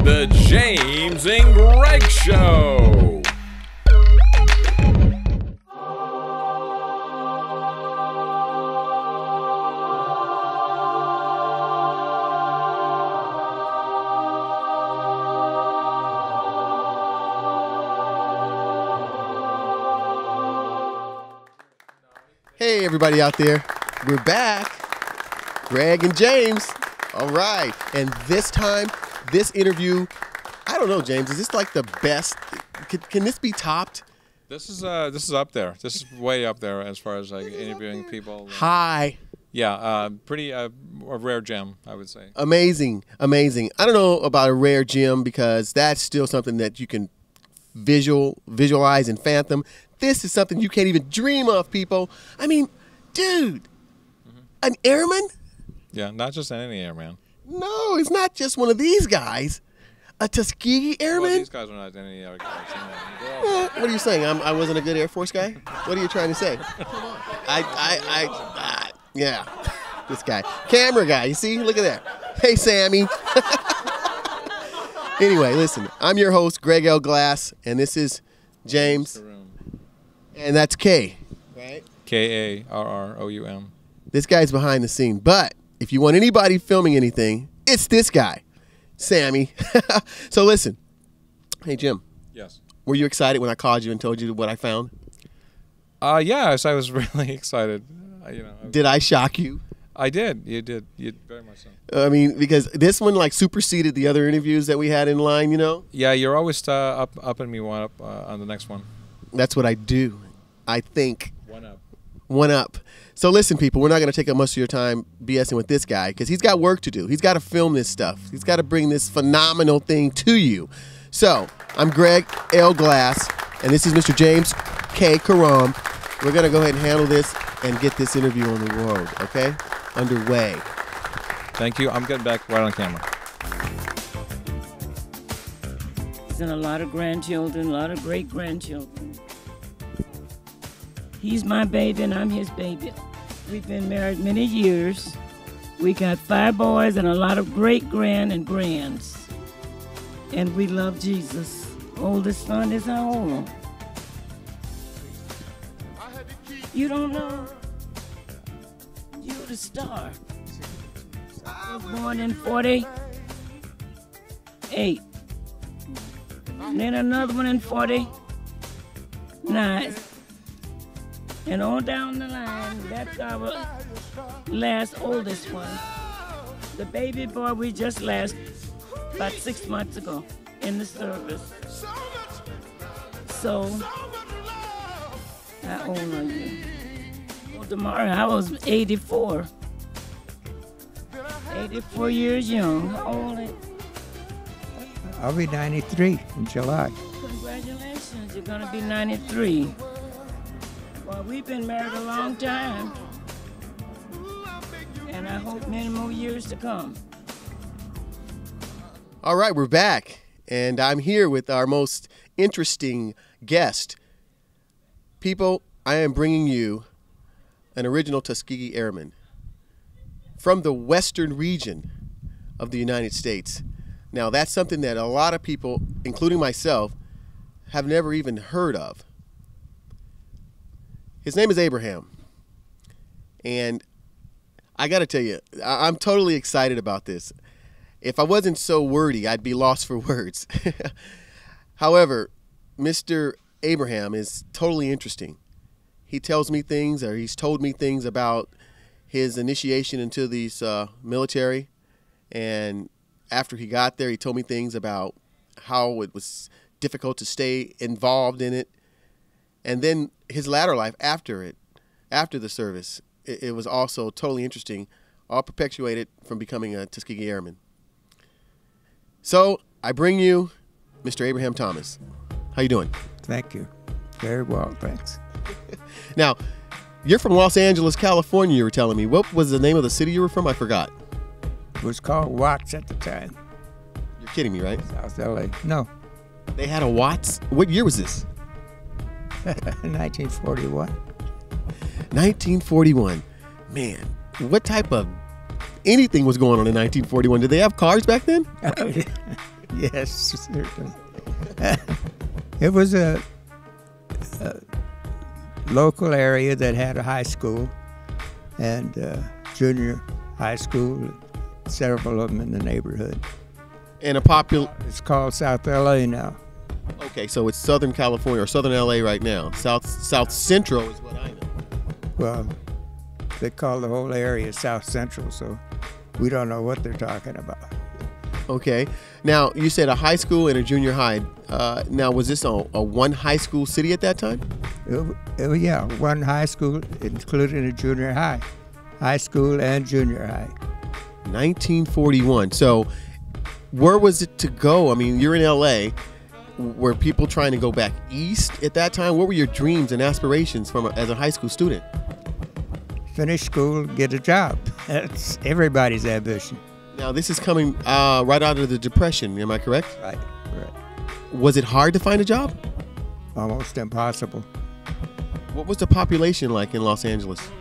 The James and Greg Show. Hey, everybody out there. We're back. Greg and James. All right. And this time, this interview, I don't know, James, is this like the best? Can this be topped? This is up there. This is way up there as far as like interviewing people. Hi. Yeah, pretty a rare gem, I would say. Amazing, amazing. I don't know about a rare gem because that's still something that you can visualize and fathom. This is something you can't even dream of, people. I mean, dude, an airman? Yeah, not just any airman. No, it's not just one of these guys. A Tuskegee Airman? Well, these guys are not any other guys. What are you saying? I wasn't a good Air Force guy? What are you trying to say? Yeah, this guy. Camera guy, you see? Look at that. Hey, Sammy. Anyway, listen, I'm your host, Greg L. Glass, and this is James. And that's K, right? Karroum. This guy's behind the scene. But if you want anybody filming anything, it's this guy, Sammy. So listen. Hey, Jim. Yes. Were you excited when I called you and told you what I found? Yes, I was really excited. Did I shock you? I did. You did. You very much so. I mean, because this one like superseded the other interviews that we had in line, you know? Yeah, you're always upping me one up on the next one. That's what I do. I think. One up. One up. So listen, people, we're not going to take up much of your time BSing with this guy because he's got work to do. He's got to film this stuff. He's got to bring this phenomenal thing to you. So I'm Greg L. Glass, and this is Mr. James K. Karam. We're going to go ahead and handle this and get this interview on the road, okay? Underway. Thank you. I'm getting back right on camera. He's got a lot of grandchildren, a lot of great-grandchildren. He's my baby and I'm his baby. We've been married many years. We got 5 boys and a lot of great-grand and grands. And we love Jesus. Oldest son is how old? You don't know? You're the star. I was born in 48. And then another one in 49. And on down the line, that's our last oldest one. The baby boy we just lost about 6 months ago in the service. So, how old are you? Well, tomorrow I was 84. 84 years young. How old are you? I'll be 93 in July. Congratulations, you're gonna be 93. Well, we've been married a long time, and I hope many more years to come. All right, we're back, and I'm here with our most interesting guest. People, I am bringing you an original Tuskegee Airman from the western region of the United States. Now, that's something that a lot of people, including myself, have never even heard of. His name is Abraham, and I got to tell you, I'm totally excited about this. If I wasn't so wordy, I'd be lost for words. However, Mr. Abraham is totally interesting. He tells me things, or he's told me things about his initiation into these military, and after he got there, he told me things about how it was difficult to stay involved in it. And then his latter life after the service, it was also totally interesting, all perpetuated from becoming a Tuskegee Airman. So I bring you Mr. Abraham Thomas. How you doing? Thank you. Very well, thanks. Now, you're from Los Angeles, California, you were telling me. What was the name of the city you were from? I forgot. It was called Watts at the time. You're kidding me, right? South LA. No, They had a Watts? What year was this? 1941. 1941. Man, what type of anything was going on in 1941? Did they have cars back then? Yes, certainly. It was a local area that had a high school and junior high school, several of them in the neighborhood. And a popular. It's called South LA now. Okay, so it's Southern California or Southern LA right now. South Central is what I know. Well, they call the whole area South Central, so we don't know what they're talking about. Okay. Now, you said a high school and a junior high. Now, was this a one high school city at that time? Yeah, one high school, including a junior high. High school and junior high. 1941. So, where was it to go? I mean, you're in L.A. Were people trying to go back east at that time? What were your dreams and aspirations as a high school student? Finish school, get a job. That's everybody's ambition. Now, this is coming right out of the Depression. Am I correct? Right. Was it hard to find a job? Almost impossible. What was the population like in Los Angeles?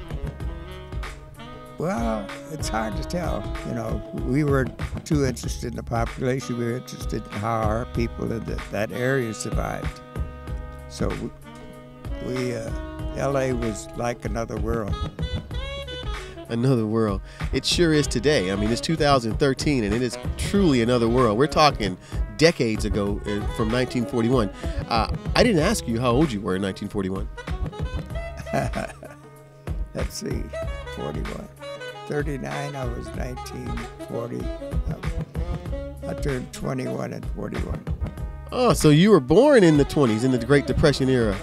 Well, it's hard to tell. You know, we weren't too interested in the population. We were interested in how our people in that area survived. So LA was like another world. Another world. It sure is today. I mean, it's 2013, and it is truly another world. We're talking decades ago from 1941. I didn't ask you how old you were in 1941. Let's see, 41. 39, I was 19, 40. I turned 21 and 41. Oh, so you were born in the 20s, in the Great Depression era.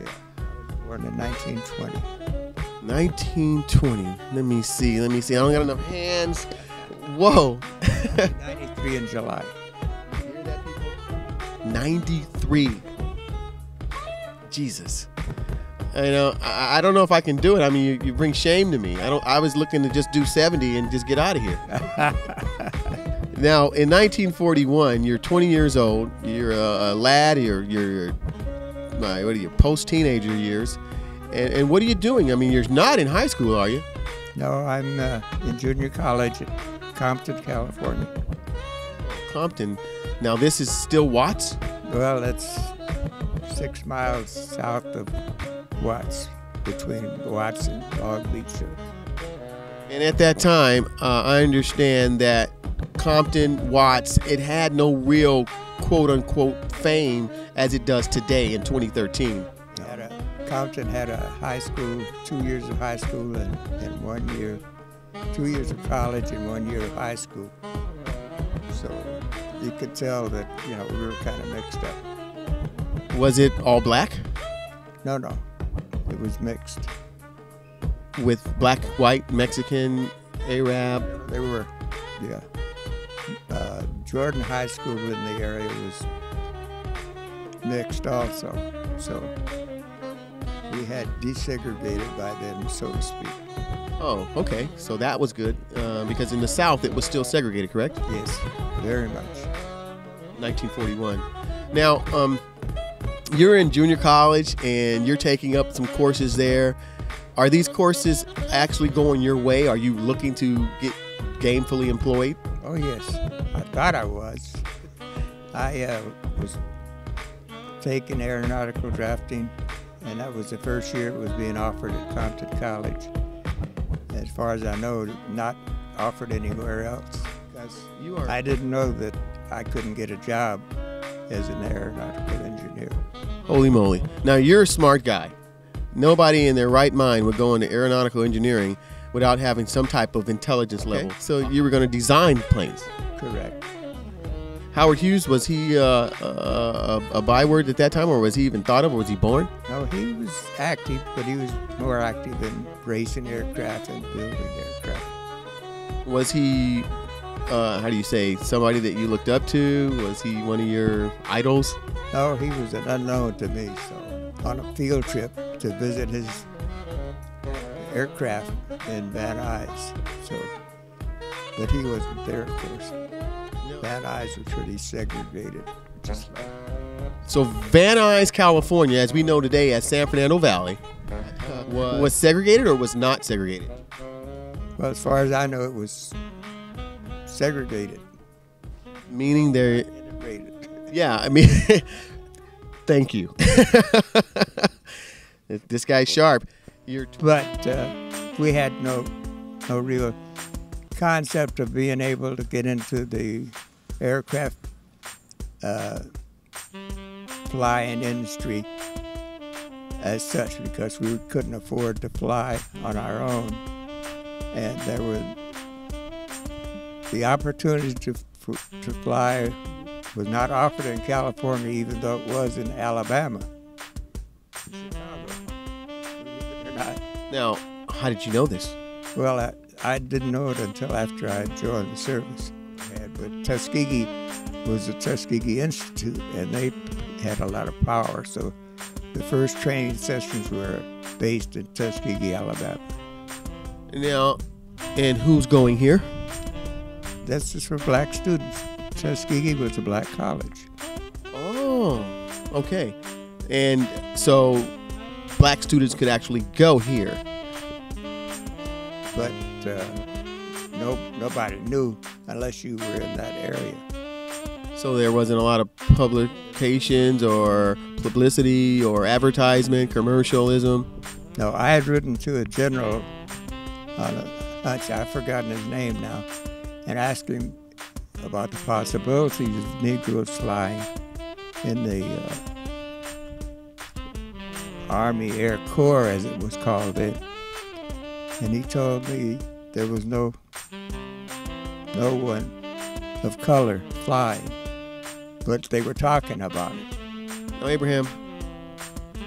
Yeah, I was born in 1920. 1920. Let me see. I don't got enough hands. Whoa. 93 in July. You hear that, people? 93. Jesus. I don't know if I can do it. I mean, you bring shame to me. I was looking to just do 70 and just get out of here. Now, in 1941, you're 20 years old. You're a lad. You're post-teenager years. And what are you doing? I mean, you're not in high school, are you? No, I'm in junior college at Compton, California. Compton. Now, this is still Watts? Well, it's 6 miles south of Watts, between Watts and Long Beach. And at that time, I understand that Compton, Watts, it had no real quote-unquote fame as it does today in 2013. Compton had a high school, 2 years of high school and 1 year, 2 years of college and 1 year of high school. So you could tell that, we were kind of mixed up. Was it all black? No. It was mixed. With black, white, Mexican, Arab? They were, yeah. Jordan High School in the area was mixed also. So we had desegregated by then, so to speak. Oh, okay. So that was good because in the South it was still segregated, correct? Yes, very much. 1941. Now, you're in junior college and you're taking up some courses there. Are these courses actually going your way? Are you looking to get gainfully employed? Oh, yes. I thought I was. I was taking aeronautical drafting, and that was the first year it was being offered at Compton College. As far as I know, not offered anywhere else. I didn't know that I couldn't get a job as an aeronautical engineer. Holy moly. Now, you're a smart guy. Nobody in their right mind would go into aeronautical engineering without having some type of intelligence level. Okay. So you were going to design planes. Correct. Howard Hughes, was he a byword at that time, or was he even thought of, or was he born? No, he was active, but he was more active in racing aircraft and building aircraft. Was he, how do you say, somebody that you looked up to? Was he one of your idols? No, he was an unknown to me. So on a field trip to visit his aircraft in Van Nuys. But he wasn't there, of course. Van Nuys was pretty segregated. So Van Nuys, California, as we know today as San Fernando Valley, was segregated or was not segregated? Well, as far as I know, it was segregated. Meaning they're integrated. Yeah, I mean, thank you. This guy's sharp. But we had no real concept of being able to get into the aircraft flying industry as such, because we couldn't afford to fly on our own, and there was the opportunity to fly was not offered in California, even though it was in Alabama. Chicago. Believe it or not. Now, how did you know this? Well, I didn't know it until after I joined the service. But Tuskegee was the Tuskegee Institute, and they had a lot of power. So the first training sessions were based in Tuskegee, Alabama. Now, and who's going here? That's just for black students. Tuskegee was a black college. Oh, okay. And so black students could actually go here. But nobody knew unless you were in that area. So there wasn't a lot of publications or publicity or advertisement, commercialism? No, I had written to a general on a hunch, I've forgotten his name now, and asked him about the possibilities of Negroes flying in the Army Air Corps, as it was called then. And he told me there was no one of color flying, but they were talking about it. Now, Abraham,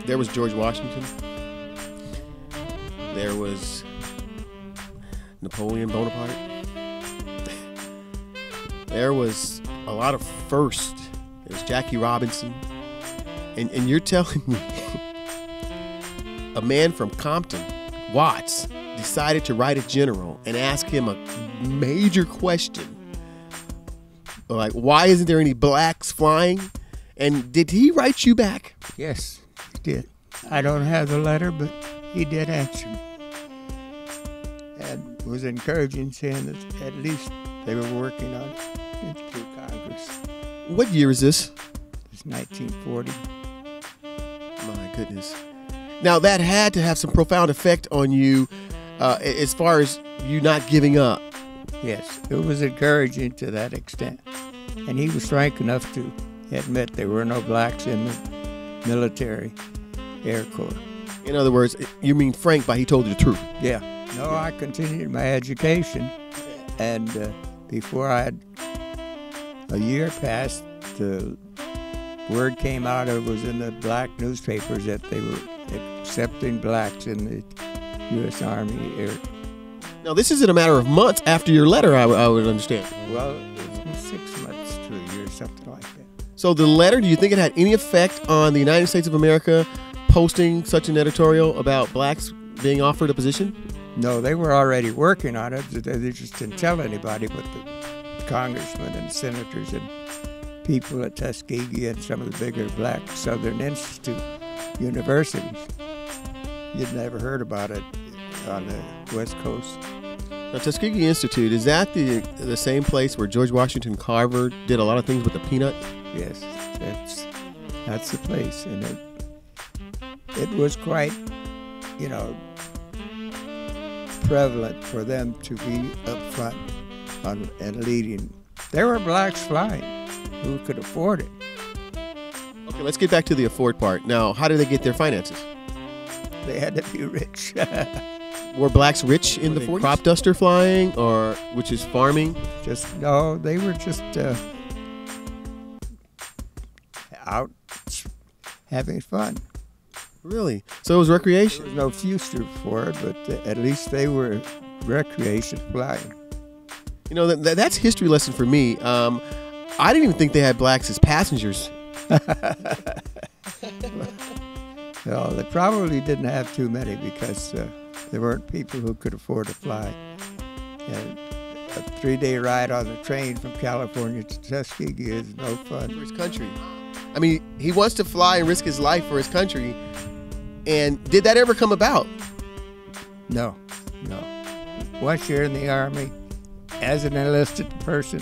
there was George Washington. There was Napoleon Bonaparte. There was a lot of firsts. There was Jackie Robinson. And you're telling me a man from Compton, Watts, decided to write a general and ask him a major question. Like, why isn't there any blacks flying? And did he write you back? Yes, he did. I don't have the letter, but he did answer me. And was encouraging, saying that at least they were working on it through Congress. What year is this? It's 1940. My goodness. Now, that had to have some profound effect on you as far as you not giving up. Yes, it was encouraging to that extent. And he was frank enough to admit there were no blacks in the military Air Corps. In other words, you mean frank by he told you the truth? Yeah. No, I continued my education, and before a year passed, the word came out, it was in the black newspapers, that they were accepting blacks in the U.S. Army Air. Now, this isn't a matter of months after your letter, I would understand. Well, it's been 6 months to a year, something like that. So the letter, do you think it had any effect on the United States of America posting such an editorial about blacks being offered a position? No, they were already working on it. They just didn't tell anybody but the congressmen and senators and people at Tuskegee and some of the bigger black Southern Institute universities. You'd never heard about it on the West Coast. Now, Tuskegee Institute, is that the same place where George Washington Carver did a lot of things with the peanut? Yes, that's the place, and it was quite, prevalent for them to be up front and leading. There were blacks flying who could afford it. Okay, let's get back to the afford part. Now, how did they get their finances? They had to be rich. Were blacks rich in the 40s? Crop duster flying, or which is farming? No, they were just out having fun. Really? So it was recreation? There was no future for it, but at least they were recreation flying. That's a history lesson for me. I didn't even think they had blacks as passengers. Well, they probably didn't have too many because there weren't people who could afford to fly. And a 3-day ride on the train from California to Tuskegee is no fun. For his country. I mean, he wants to fly and risk his life for his country. And did that ever come about? No. Once you're in the Army, as an enlisted person,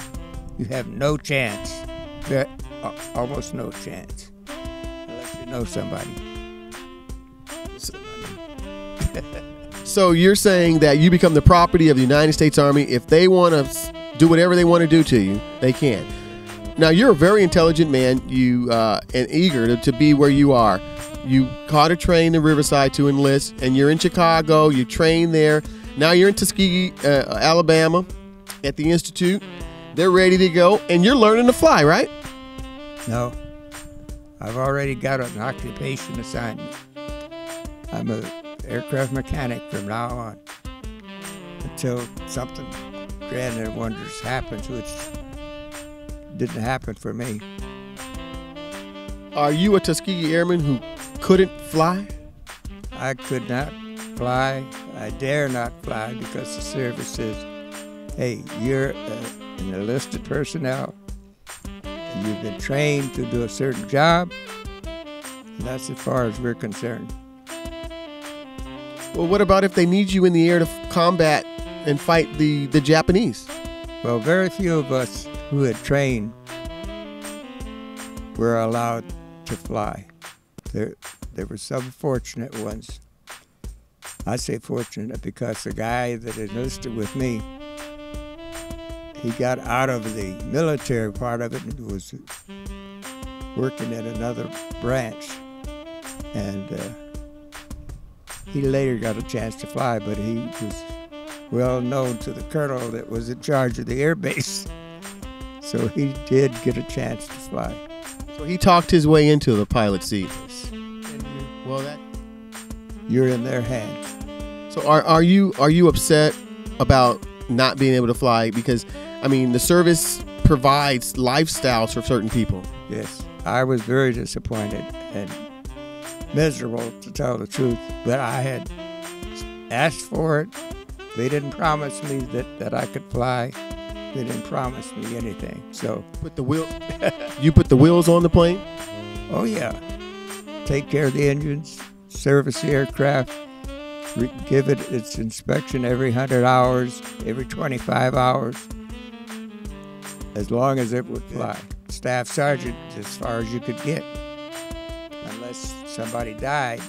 you have no chance, almost no chance, unless you know somebody. So you're saying that you become the property of the United States Army. If they want to do whatever they want to do to you, they can. Now, you're a very intelligent man, and eager to be where you are. You caught a train in Riverside to enlist, and you're in Chicago. You train there. Now you're in Tuskegee, Alabama, at the Institute. They're ready to go, and you're learning to fly, right? No, I've already got an occupation assignment. I'm an aircraft mechanic from now on, until something grand and wondrous happens, which didn't happen for me. Are you a Tuskegee Airman who couldn't fly? I could not fly. I dare not fly because the service says, hey, you're an enlisted personnel, and you've been trained to do a certain job, and that's as far as we're concerned. Well, what about if they need you in the air to combat and fight the Japanese? Well, very few of us who had trained were allowed to fly. There were some fortunate ones. I say fortunate because the guy that enlisted with me, he got out of the military part of it and was working at another branch. And he later got a chance to fly, but he was well known to the colonel that was in charge of the air base. So he did get a chance to fly. So he talked his way into the pilot seat. Well, you're in their hands. So are you upset about not being able to fly? Because I mean, the service provides lifestyles for certain people. Yes, I was very disappointed and miserable, to tell the truth. But I had asked for it. They didn't promise me that I could fly. They didn't promise me anything. So you put the wheels on the plane? Oh yeah. Take care of the engines, service the aircraft, give it its inspection every 100 hours, every 25 hours, as long as it would fly. Staff sergeant, as far as you could get, unless somebody died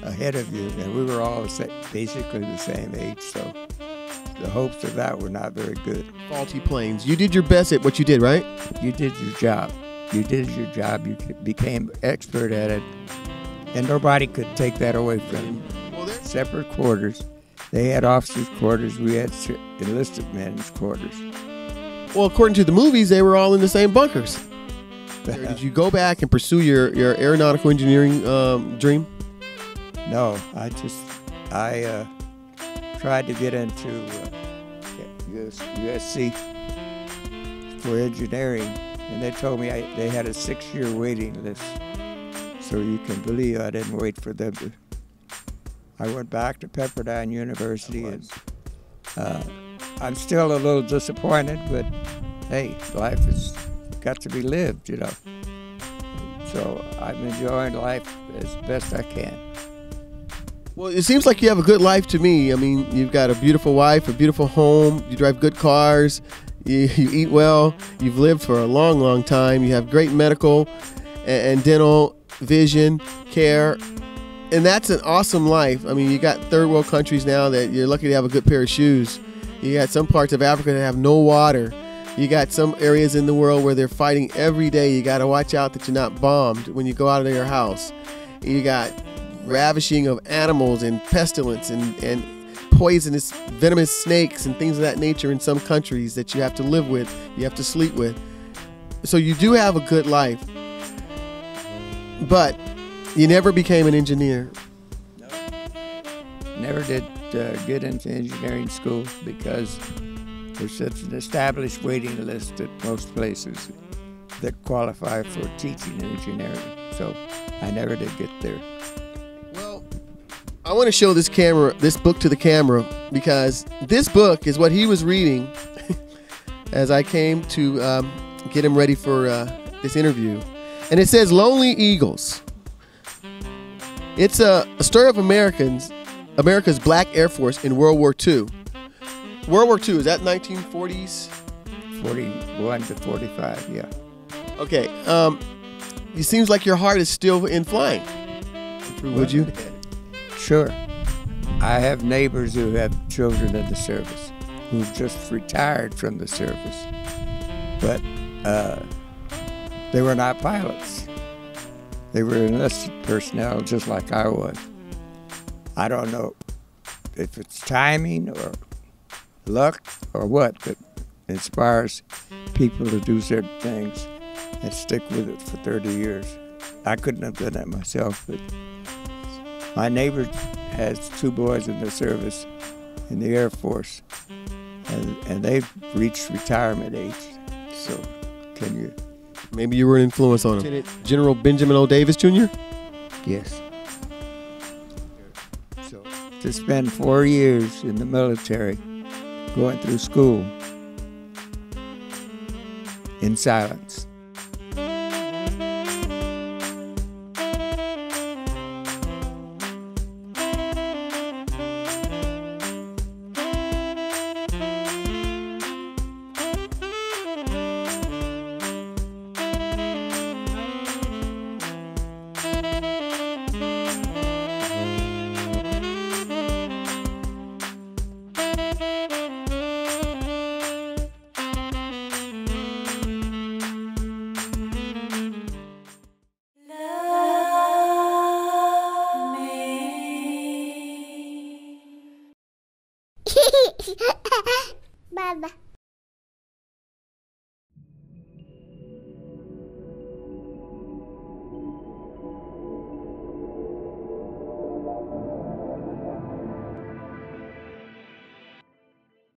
ahead of you. And we were all basically the same age, so the hopes of that were not very good. Faulty planes. You did your best at what you did, right? You did your job. You did your job. You became expert at it, and nobody could take that away from you. Separate quarters. They had officers' quarters. We had enlisted men's quarters. Well, according to the movies, they were all in the same bunkers. Did you go back and pursue your aeronautical engineering dream? No, I tried to get into USC for engineering, and they told me they had a 6-year waiting list. So you can believe I didn't wait for them to. I went back to Pepperdine University, and I'm still a little disappointed, but hey, life has got to be lived, you know. So I'm enjoying life as best I can. Well, it seems like you have a good life to me. I mean, you've got a beautiful wife, a beautiful home, you drive good cars, you eat well, you've lived for a long, long time, you have great medical and dental vision care, and that's an awesome life. I mean, you got third world countries now that you're lucky to have a good pair of shoes. You got some parts of Africa that have no water. You got some areas in the world where they're fighting every day. You got to watch out that you're not bombed when you go out of your house. You got ravishing of animals and pestilence and poisonous, venomous snakes and things of that nature in some countries that you have to live with, you have to sleep with. So you do have a good life. But you never became an engineer. No. Never did get into engineering school because there's such an established waiting list at most places that qualify for teaching engineering. So I never did get there. Well, I want to show this book to the camera, because this book is what he was reading as I came to get him ready for this interview. And it says Lonely Eagles. It's a story of America's Black Air Force in World War II. World War II, is that 1940s? 41 to 45, yeah. Okay. It seems like your heart is still in flying. Would you? Sure. I have neighbors who have children in the service who've just retired from the service, but they were not pilots. They were enlisted personnel just like I was. I don't know if it's timing or luck or what that inspires people to do certain things and stick with it for 30 years. I couldn't have done that myself, but my neighbor has 2 boys in the service in the Air Force, and they've reached retirement age. So, can you? Maybe you were an influence on him. Lieutenant General Benjamin O. Davis, Jr.? Yes. So, to spend 4 years in the military, going through school in silence. Baba.